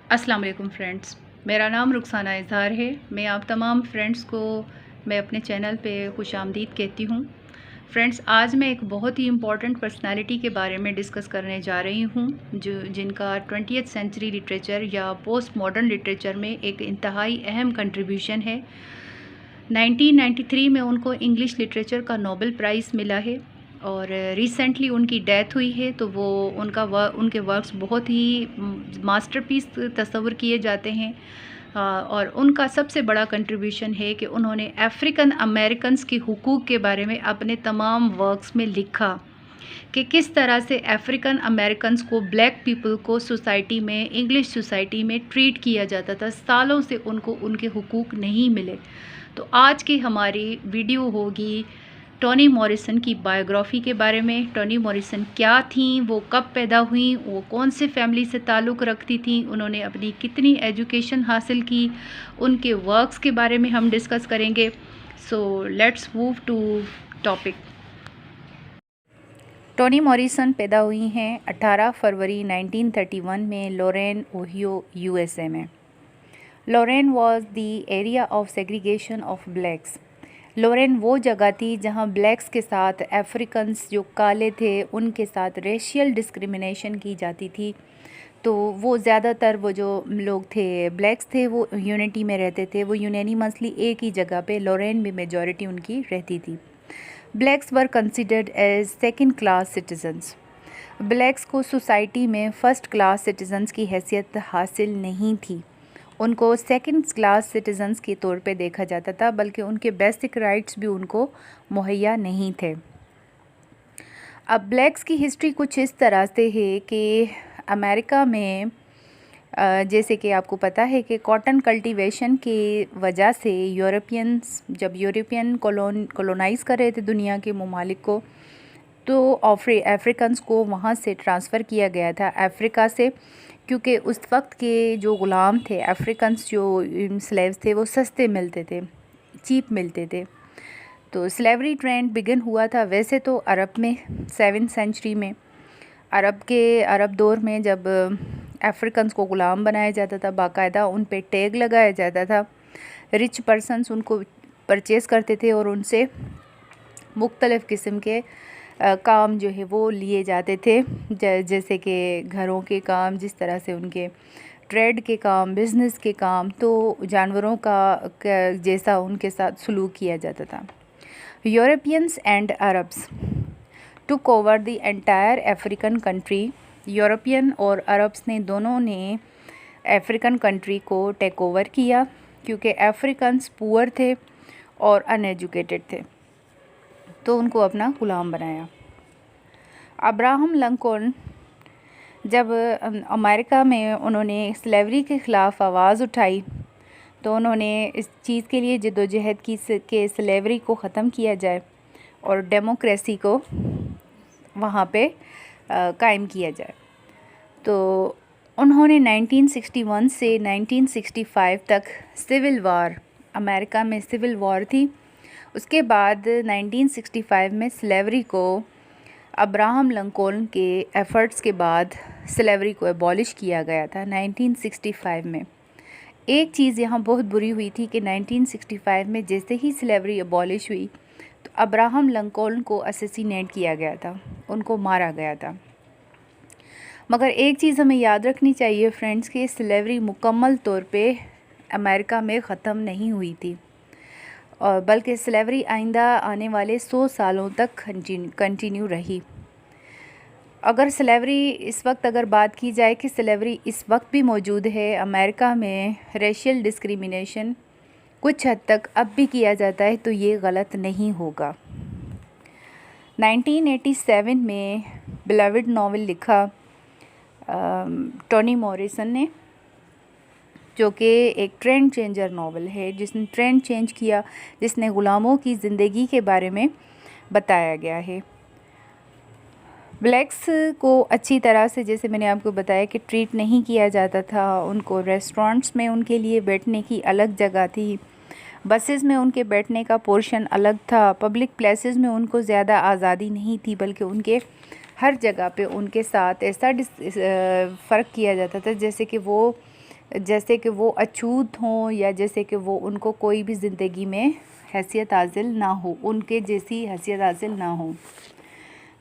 अस्सलाम वालेकुम फ्रेंड्स, मेरा नाम रुखसाना इज़हार है। मैं आप तमाम फ्रेंड्स को मैं अपने चैनल पे खुशामदीद कहती हूँ। फ्रेंड्स, आज मैं एक बहुत ही इम्पॉर्टेंट पर्सनालिटी के बारे में डिस्कस करने जा रही हूँ, जो जिनका 20th सेंचुरी लिटरेचर या पोस्ट मॉडर्न लिटरेचर में एक इंतहाई अहम कंट्रीब्यूशन है। 1993 में उनको इंग्लिश लिटरेचर का नोबेल प्राइज़ मिला है और रिसेंटली उनकी डेथ हुई है, तो वो उनके वर्क्स बहुत ही मास्टरपीस तस्वर किए जाते हैं। और उनका सबसे बड़ा कंट्रीब्यूशन है कि उन्होंने अफ्रीकन अमेरिकन्स के हुकूक़ के बारे में अपने तमाम वर्क्स में लिखा कि किस तरह से अफ्रीकन अमेरिकन्स को, ब्लैक पीपल को सोसाइटी में, इंग्लिश सोसाइटी में ट्रीट किया जाता था। सालों से उनको उनके हुकूक़ नहीं मिले। तो आज की हमारी वीडियो होगी टोनी मॉरिसन की बायोग्राफ़ी के बारे में। टोनी मॉरिसन क्या थीं, वो कब पैदा हुईं, वो कौन से फैमिली से ताल्लुक़ रखती थीं, उन्होंने अपनी कितनी एजुकेशन हासिल की, उनके वर्क्स के बारे में हम डिस्कस करेंगे। So let's move to topic. Toni Morrison पैदा हुई हैं 18 फरवरी 1931 में लोरेन, ओहियो, यूएसए में। Lorain was the area of segregation of blacks. Lorain वो जगह थी जहाँ ब्लैक्स के साथ अफ्रीकन्स जो काले थे उनके साथ रेशियल डिस्क्रिमिनेशन की जाती थी। तो वो ज़्यादातर वो जो लोग थे, ब्लैक्स थे, वो यूनिटी में रहते थे। वो यूनानिमसली एक ही जगह पे लोरेन में मेजॉरिटी उनकी रहती थी। Blacks were considered as second class citizens. Blacks को सोसाइटी में फ़र्स्ट क्लास सिटीजन्स की हैसियत हासिल नहीं थी। उनको सेकंड क्लास सिटीजन्स के तौर पे देखा जाता था, बल्कि उनके बेसिक राइट्स भी उनको मुहैया नहीं थे। अब ब्लैक्स की हिस्ट्री कुछ इस तरह से है कि अमेरिका में जैसे कि आपको पता है कि कॉटन कल्टीवेशन की वजह से जब यूरोपियन कॉलोनाइज़ कर रहे थे दुनिया के ममालिक को, तो अफ्रीकन्स को वहाँ से ट्रांसफ़र किया गया था अफ्रीका से, क्योंकि उस वक्त के जो ग़ुलाम थे अफ्रीकन्स, जो स्लेव्स थे, वो सस्ते मिलते थे, चीप मिलते थे। तो स्लेवरी ट्रेंड बिगिन हुआ था वैसे तो अरब में 7th सेंचुरी में। अरब दौर में जब अफ्रीकन्स को ग़ुलाम बनाया जाता था, बाकायदा उन पे टैग लगाया जाता था। रिच पर्सन्स उनको परचेज़ करते थे और उनसे मुख्तलिफ़ किस्म के काम जो है वो लिए जाते थे, जैसे कि घरों के काम, जिस तरह से उनके ट्रेड के काम, बिज़नेस के काम, तो जानवरों का जैसा उनके साथ सलूक किया जाता था। Europeans and Arabs took over the entire African country. European और अरब्स ने दोनों ने अफ्रीकन कंट्री को टेक ओवर किया, क्योंकि अफ्रीकन्स पुअर थे और अनएजुकेटेड थे, तो उनको अपना ग़ुलाम बनाया। अब्राहम लिंकन जब अमेरिका में उन्होंने स्लेवरी के ख़िलाफ़ आवाज़ उठाई, तो उन्होंने इस चीज़ के लिए जद्दोजहद की कि स्लेवरी को ख़त्म किया जाए और डेमोक्रेसी को वहाँ पे कायम किया जाए। तो उन्होंने 1961 से 1965 तक सिविल वार, अमेरिका में सिविल वॉर थी, उसके बाद 1965 में स्लेवरी को अब्राहम लिंकन के एफ़र्ट्स के बाद स्लेवरी को एबॉलिश किया गया था 1965 में। एक चीज़ यहाँ बहुत बुरी हुई थी कि 1965 में जैसे ही स्लेवरी एबॉलिश हुई तो अब्राहम लिंकन को असैसिनेट किया गया था, उनको मारा गया था। मगर एक चीज़ हमें याद रखनी चाहिए फ्रेंड्स कि स्लेवरी मुकम्मल तौर पे अमेरिका में ख़त्म नहीं हुई थी, और बल्कि स्लेवरी आइंदा आने वाले 100 सालों तक कंटिन्यू रही। अगर स्लेवरी इस वक्त अगर बात की जाए कि स्लेवरी इस वक्त भी मौजूद है अमेरिका में, रेशियल डिस्क्रिमिनेशन कुछ हद तक अब भी किया जाता है, तो ये गलत नहीं होगा। 1987 में बिलवड नावल लिखा टोनी मॉरिसन ने, जो कि एक ट्रेंड चेंजर नावल है, जिसने ट्रेंड चेंज किया, जिसने ग़ुलामों की ज़िंदगी के बारे में बताया गया है। ब्लैक्स को अच्छी तरह से, जैसे मैंने आपको बताया, कि ट्रीट नहीं किया जाता था। उनको रेस्टोरेंट्स में उनके लिए बैठने की अलग जगह थी, बसेस में उनके बैठने का पोर्शन अलग था, पब्लिक प्लेसेस में उनको ज़्यादा आज़ादी नहीं थी, बल्कि उनके हर जगह पे उनके साथ ऐसा फ़र्क किया जाता था जैसे कि वो जैसे कि वो अछूत हों या जैसे कि वो उनको कोई भी ज़िंदगी में हैसियत हासिल ना हो, उनके जैसी हैसियत हासिल ना हो।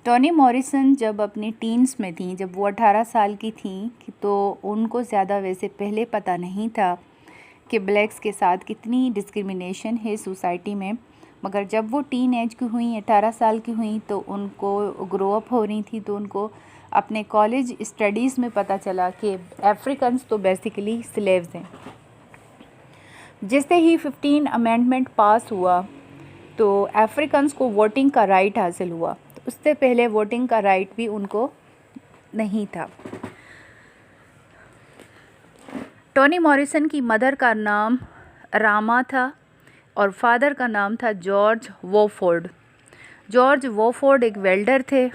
टोनी मॉरिसन जब अपनी टीन्स में थी, जब वो 18 साल की थी, तो उनको ज़्यादा वैसे पहले पता नहीं था कि ब्लैक्स के साथ कितनी डिस्क्रिमिनेशन है सोसाइटी में। मगर जब वो टीन एज की हुई, 18 साल की हुई, तो उनको ग्रो अप हो रही थी, तो उनको अपने कॉलेज स्टडीज़ में पता चला कि अफ्रीकन्स तो बेसिकली स्लेव्स हैं। जैसे ही 15 अमेंडमेंट पास हुआ तो अफ्रीकन्स को वोटिंग का राइट हासिल हुआ। तो उससे पहले वोटिंग का राइट भी उनको नहीं था। टोनी मॉरिसन की मदर का नाम रामा था और फादर का नाम था जॉर्ज वोफोर्ड। जॉर्ज वोफोर्ड एक वेल्डर थे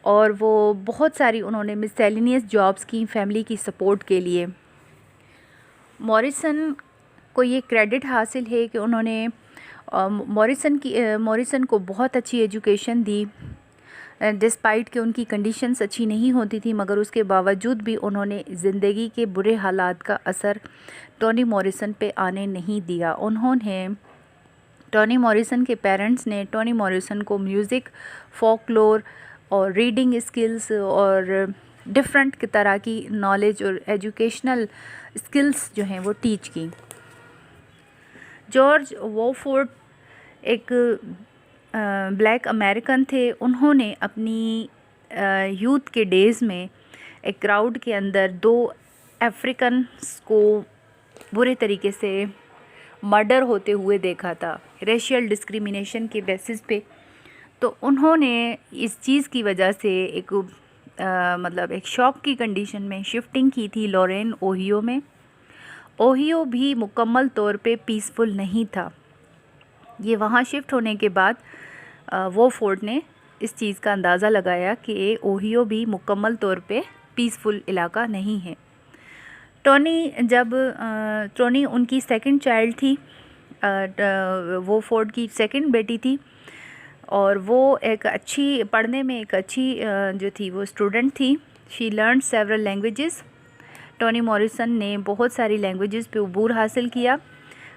और वो बहुत सारी उन्होंने मिससेलेनियस जॉब्स की फैमिली की सपोर्ट के लिए। मॉरिसन को ये क्रेडिट हासिल है कि उन्होंने मॉरिसन को बहुत अच्छी एजुकेशन दी, डिस्पाइट कि उनकी कंडीशंस अच्छी नहीं होती थी, मगर उसके बावजूद भी उन्होंने ज़िंदगी के बुरे हालात का असर टोनी मॉरिसन पे आने नहीं दिया। टोनी मॉरिसन के पेरेंट्स ने टोनी मॉरिसन को म्यूज़िक, फोकलोर और रीडिंग स्किल्स और डिफरेंट तरह की नॉलेज और एजुकेशनल स्किल्स जो हैं वो टीच की। जॉर्ज वोफोर्ड एक ब्लैक अमेरिकन थे। उन्होंने अपनी यूथ के डेज़ में एक क्राउड के अंदर 2 अफ्रीकन्स को बुरे तरीके से मर्डर होते हुए देखा था, रेशियल डिस्क्रिमिनेशन के बेसिस पे। तो उन्होंने इस चीज़ की वजह से एक शॉक की कंडीशन में शिफ्टिंग की थी लोरेन, ओहियो में। ओहियो भी मुकम्मल तौर पे पीसफुल नहीं था। ये वहाँ शिफ्ट होने के बाद वोफोर्ड ने इस चीज़ का अंदाज़ा लगाया कि ओहियो भी मुकम्मल तौर पे पीसफुल इलाका नहीं है। टोनी उनकी सेकंड चाइल्ड थी, वोफोर्ड की सेकंड बेटी थी और वो पढ़ने में एक अच्छी जो थी वो स्टूडेंट थी। She learn several languages. Tony Morrison ने बहुत सारी लैंग्वेजेस पे अबूर हासिल किया।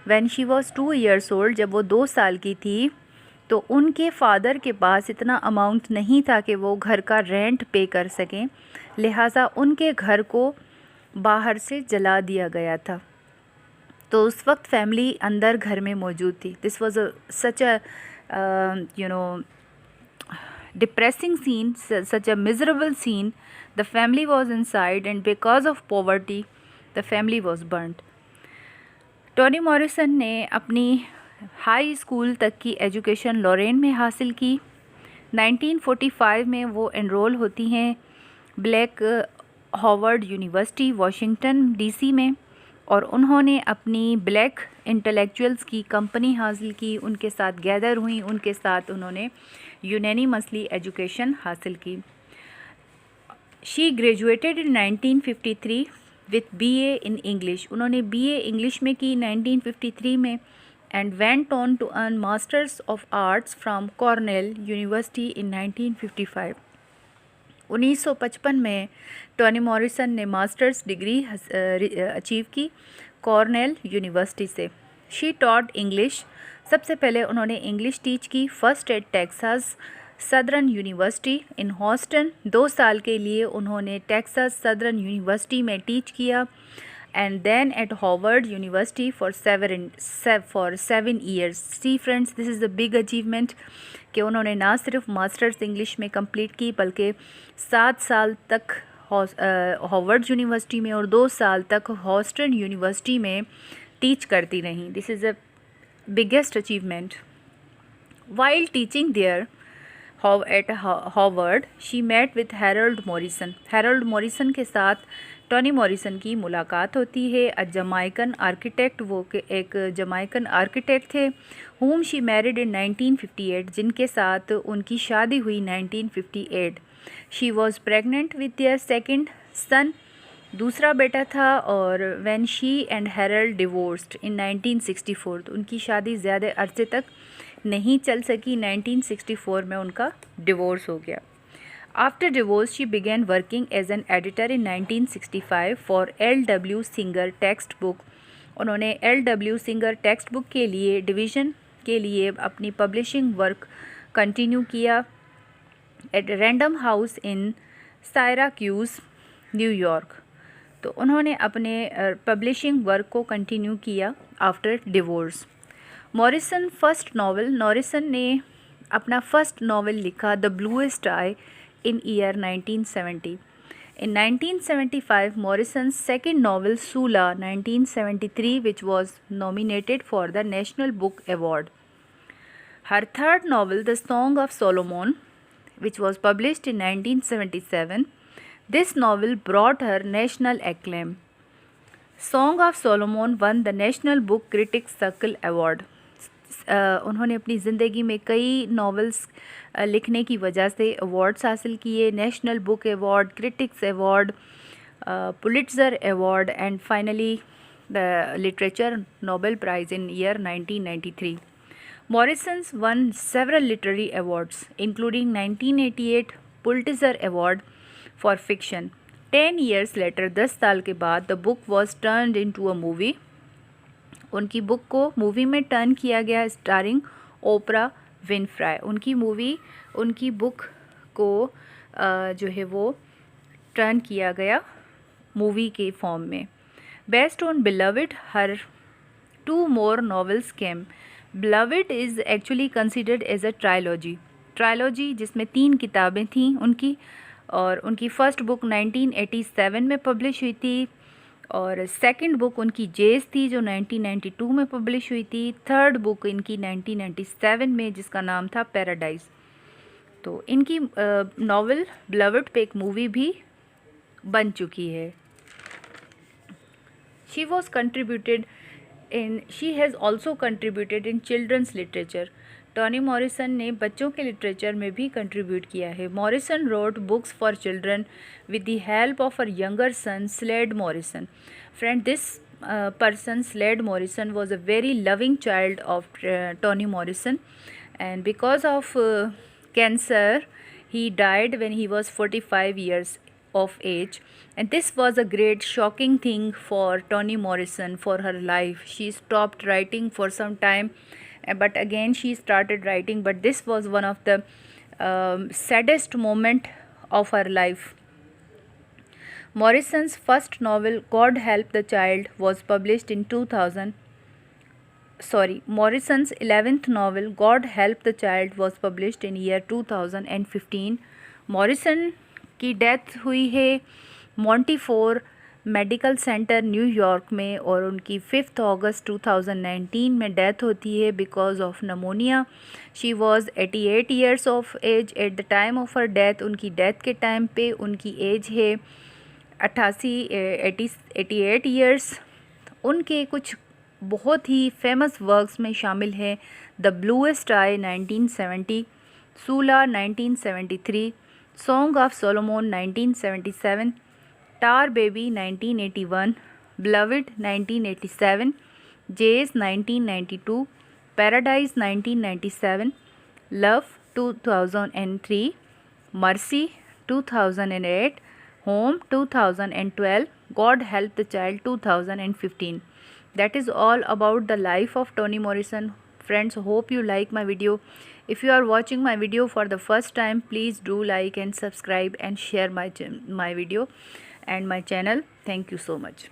When she was 2 years old, जब वो 2 साल की थी, तो उनके फादर के पास इतना अमाउंट नहीं था कि वो घर का रेंट पे कर सकें, लिहाजा उनके घर को बाहर से जला दिया गया था। तो उस वक्त फैमिली अंदर घर में मौजूद थी। This was such a depressing scene, such a miserable scene. The family was inside and because of poverty, the family was burnt. Tony Morrison ने अपनी हाई स्कूल तक की एजुकेशन लोरेन में हासिल की। 1945 में वो एनरोल होती हैं black Harvard university Washington DC में और उन्होंने अपनी ब्लैक इंटेलेक्चुअल्स की कंपनी हासिल की, उनके साथ गैदर हुई, उनके साथ उन्होंने यूनानिमसली एजुकेशन हासिल की। She graduated in 1953 with BA in English. उन्होंने BA इंग्लिश में की 1953 में and went on to earn masters of arts from Cornell University in 1955। 1955 में टोनी मॉरिसन ने मास्टर्स डिग्री अचीव की कॉर्नेल यूनिवर्सिटी से। She taught English. सबसे पहले उन्होंने इंग्लिश टीच की first at Texas Southern University in Houston. 2 साल के लिए उन्होंने टेक्सास सदर्न यूनिवर्सिटी में टीच किया and then at Harvard university for 7 years। See friends, this is the big achievement कि उन्होंने ना सिर्फ मास्टर्स इंग्लिश में कंप्लीट की बल्कि 7 साल तक हार्वर्ड यूनिवर्सिटी में और 2 साल तक हॉस्टन यूनिवर्सिटी में टीच करती रहीं। This is a biggest achievement. While teaching there at Harvard, she met with Harold Morrison। Harold Morrison के साथ टोनी मॉरिसन की मुलाकात होती है। अ जमाइकन आर्किटेक्ट, वो एक जमाइकन आर्किटेक्ट थे, whom she married in 1958, जिनके साथ उनकी शादी हुई 1958। She was pregnant with their second son, दूसरा बेटा था। और when she and Harold divorced in 1964, तो उनकी शादी ज़्यादा अरसे तक नहीं चल सकी। 1964 में उनका डिवोर्स हो गया। After divorce, she began working as an editor in 1965 for L.W. Singer textbook. उन्होंने L.W. Singer textbook के लिए डिवीज़न के लिए अपनी पब्लिशिंग वर्क कंटिन्यू किया at Random House in Syracuse, New York. तो उन्होंने अपने पब्लिशिंग वर्क को कंटिन्यू किया after divorce. Morrison first novel, Morrison ने अपना फर्स्ट नॉवल लिखा the bluest eye in year 1970. In 1975, Morrison's second novel Sula 1973, which was nominated for the National Book Award. Her third novel, The Song of Solomon, which was published in 1977, this novel brought her national acclaim. Song of Solomon won the National Book Critics Circle Award. उन्होंने अपनी ज़िंदगी में कई novels लिखने की वजह से awards हासिल किए, national book award, critics award, Pulitzer award and finally the literature Nobel prize in year 1993. Morrison's won several literary awards, including 1988 Pulitzer Award for fiction. 10 years later, 10 साल के बाद, the book was turned into a movie. उनकी book को movie में turn किया गया starring ओपरा विनफ्राई। उनकी book को जो है वो टर्न किया गया मूवी के फॉर्म में। Based on Beloved, her 2 more novels came. Beloved is actually considered as a trilogy जिसमें 3 किताबें थीं उनकी, और उनकी फ़र्स्ट बुक 1987 में पब्लिश हुई थी, और सेकंड बुक उनकी जेज थी जो 1992 में पब्लिश हुई थी, थर्ड बुक इनकी 1997 में जिसका नाम था पैराडाइज। तो इनकी नावल बिलविड पे एक मूवी भी बन चुकी है। She has also contributed in children's literature. Toni Morrison ने बच्चों के लिटरेचर में भी कंट्रीब्यूट किया है। Morrison wrote books for children with the help of her younger son Slade Morrison. Friend, this person Slade Morrison was a very loving child of Toni Morrison, and because of cancer he died when he was 45 years of age, and this was a great shocking thing for Toni Morrison for her life. She stopped writing for some time, but again she started writing, but this was one of the saddest moment of her life. Morrison's first novel, God Help the Child, was published in 2000. Morrison's 11th novel, God Help the Child, was published in year 2015. Morrison की death हुई है मॉन्टीफोर medical centre New York में, और उनकी 5 अगस्त 2019 में death होती है because of pneumonia. She was 88 years of age at the time of her death. उनकी डेथ के टाइम पे उनकी एज है 88 ईयर्स। उनके कुछ बहुत ही फेमस वर्क्स में शामिल है the bluest eye 1970, Sula 1973, song of Solomon 1977, tar baby 1981, beloved 1987, jazz 1992, paradise 1997, love 2003, mercy 2008, Home 2012, God Help the Child 2015. That is all about the life of Toni Morrison. Friends, hope you like my video. If you are watching my video for the first time, please do like and subscribe and share my video and my channel. Thank you so much.